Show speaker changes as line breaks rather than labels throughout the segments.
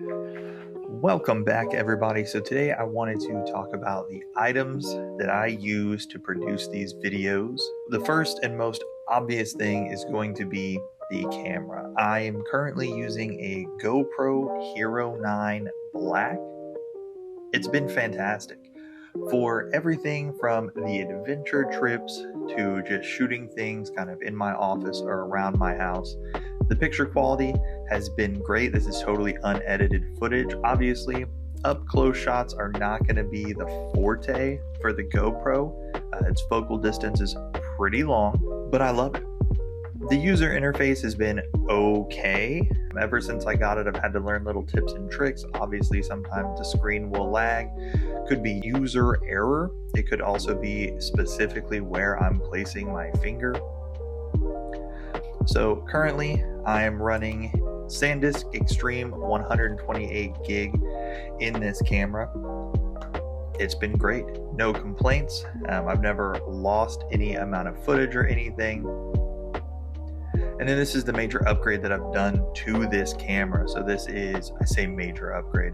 Welcome back, everybody. So today I wanted to talk about the items that I use to produce these videos. The first and most obvious thing is going to be the camera. I am currently using a GoPro Hero 9 Black. It's been fantastic for everything from the adventure trips to just shooting things kind of in my office or around my house. The picture quality has been great. This is totally unedited footage. Obviously, up close shots are not going to be the forte for the GoPro. Its focal distance is pretty long, but I love it. The user interface has been okay. Ever since I got it, I've had to learn little tips and tricks. Obviously, sometimes the screen will lag. Could be user error. It could also be specifically where I'm placing my finger. So currently I am running Sandisk Extreme 128 gig in this camera. It's been great, no complaints. I've never lost any amount of footage or anything. And then this is the major upgrade that I've done to this camera. So this is, I say major upgrade.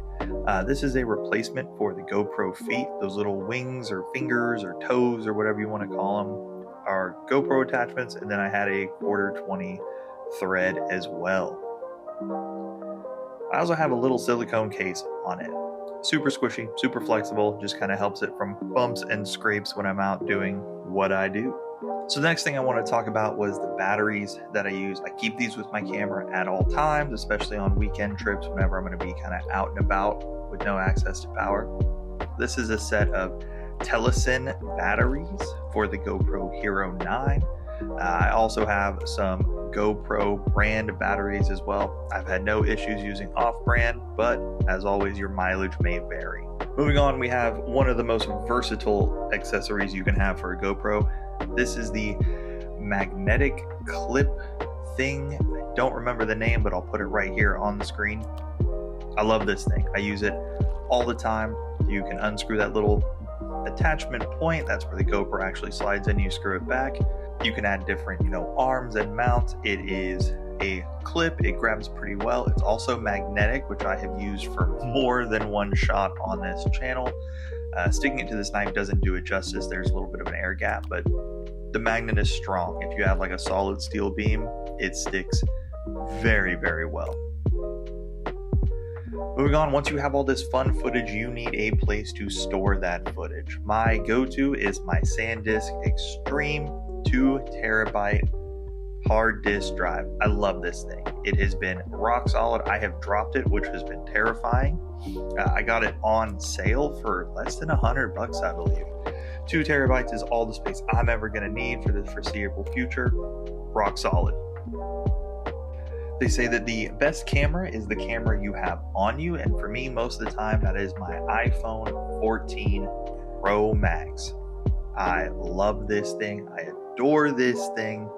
This is a replacement for the GoPro feet, those little wings or fingers or toes or whatever you want to call them. Are GoPro attachments, and then I had a 1/4-20 thread as well. I also have a little silicone case on it. Super squishy, super flexible, just kind of helps it from bumps and scrapes when I'm out doing what I do. So the next thing I want to talk about was the batteries that I use. I keep these with my camera at all times, especially on weekend trips whenever I'm going to be kind of out and about with no access to power. This is a set of Telesin batteries for the GoPro Hero 9. I also have some GoPro brand batteries as well. I've had no issues using off-brand, but as always, your mileage may vary. Moving on, we have one of the most versatile accessories you can have for a GoPro. This is the magnetic clip thing. I don't remember the name, but I'll put it right here on the screen. I love this thing. I use it all the time. You can unscrew that little attachment point. That's where the GoPro actually slides in. You screw it back. You can add different, arms and mounts. It is a clip. It grabs pretty well. It's also magnetic, which I have used for more than one shot on this channel. Sticking it to this knife doesn't do it justice. There's a little bit of an air gap, but the magnet is strong. If you have like a solid steel beam, it sticks very, very well. Moving on, once you have all this fun footage, you need a place to store that footage. My go-to is my Sandisk Extreme 2 terabyte hard disk drive. I love this thing. It has been rock solid. I have dropped it, which has been terrifying. I got it on sale for less than $100, I believe. 2 terabytes is all the space I'm ever going to need for the foreseeable future. Rock solid. They say that the best camera is the camera you have on you, and for me, most of the time, that is my iPhone 14 Pro Max. I love this thing. I adore this thing.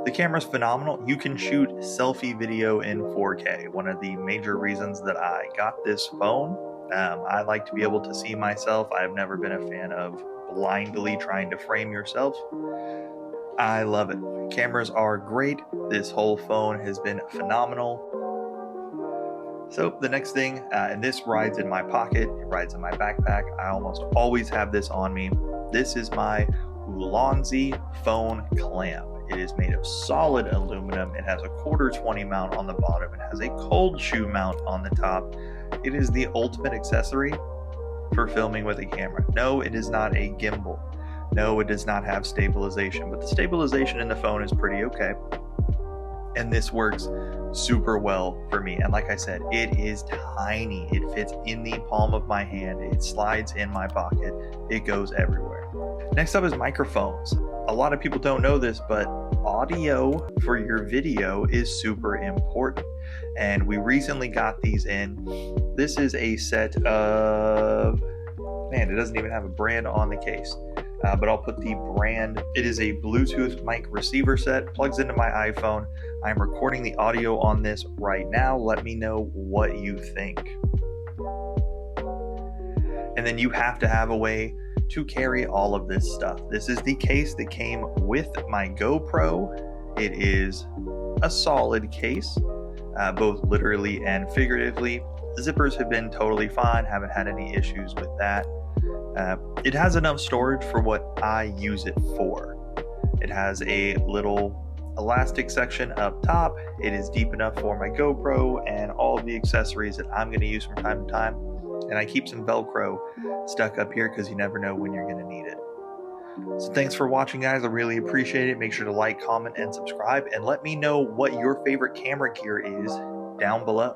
The camera's phenomenal. You can shoot selfie video in 4K. One of the major reasons that I got this phone. I like to be able to see myself. I've never been a fan of blindly trying to frame yourself. I love it. Cameras are great. This whole phone has been phenomenal. So the next thing, and this rides in my pocket, it rides in my backpack. I almost always have this on me. This is my Ulanzi phone clamp. It is made of solid aluminum. It has a 1/4-20 mount on the bottom. It has a cold shoe mount on the top. It is the ultimate accessory for filming with a camera. No, it is not a gimbal. No, it does not have stabilization, but the stabilization in the phone is pretty okay. And this works super well for me. And like I said, it is tiny. It fits in the palm of my hand. It slides in my pocket. It goes everywhere. Next up is microphones. A lot of people don't know this, but audio for your video is super important. And we recently got these in. This is a set of, man, it doesn't even have a brand on the case. But I'll put the brand. It is a Bluetooth mic receiver set, plugs into my iPhone. I'm recording the audio on this right now. Let me know what you think. And then you have to have a way to carry all of this stuff. This is the case that came with my GoPro. It is a solid case. both literally and figuratively. Zippers have been totally fine, haven't had any issues with that. It has enough storage for what I use it for. It has a little elastic section up top. It is deep enough for my GoPro and all of the accessories that I'm going to use from time to time. And I keep some Velcro stuck up here because you never know when you're going to need it. So thanks for watching, guys. I really appreciate it. Make sure to like, comment, and subscribe, and let me know what your favorite camera gear is down below.